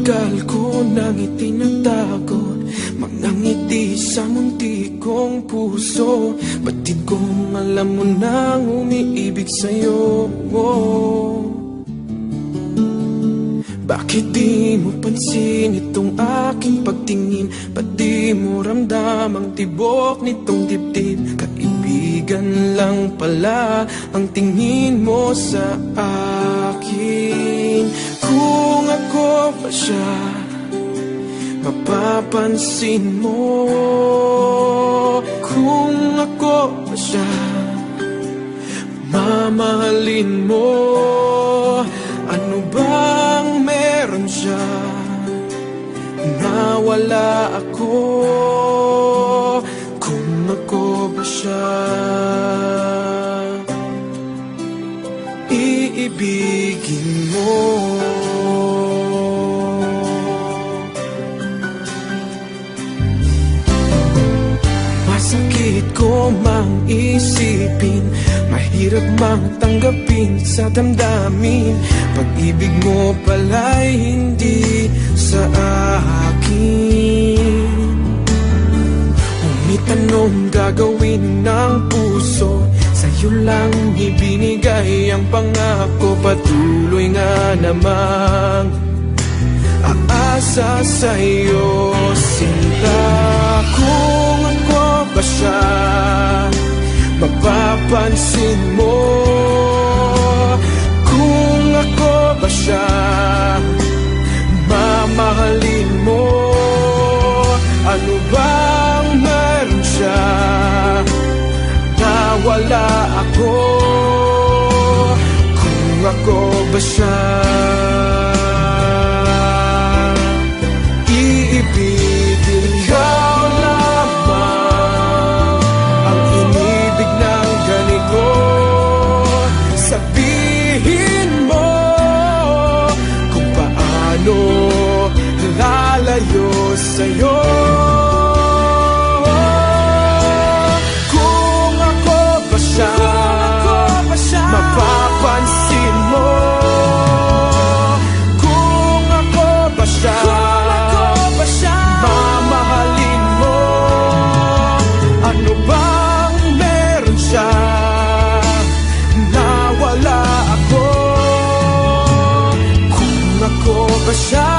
Matagal ko nang itinatago mga ngiti sa munti kong puso. Batid kong alam mo nang umiibig sa'yo. Bakit di mo pansin itong aking pagtingin? Ba't di mo ramdam ang tibok nitong dibdib? Kaibigan lang pala ang tingin mo sa akin. Kung ako pa siya, mapapansin mo. Kung ako pa siya, mamahalin mo. Ano bang meron siya na wala ako? Kung ako ba siya, iibigin mo. Masakit ko mang isipin, mahirap mang tanggapin sa damdamin. Pag-ibig mo pala'y hindi sa akin. Ngunit anong gagawin ng puso? Sa'yo lang ibinigay ang pangako. Patuloy nga namang aasa sa'yo, sinta. Kung ako ba siya, mapapansin mo. Kung ako ba siya, mamahalin mo. Ano bang meron siya na wala ako? Kung ako ba siya, iibigin ikaw lamang ang inibig ng ganito. Sabihin mo kung paano lalayo sa'yo. Kung ako ba siya, mapapansin mo. Kung ako ba siya, mamahalin mo. Ano bang meron siya na wala ako? Kung ako ba siya,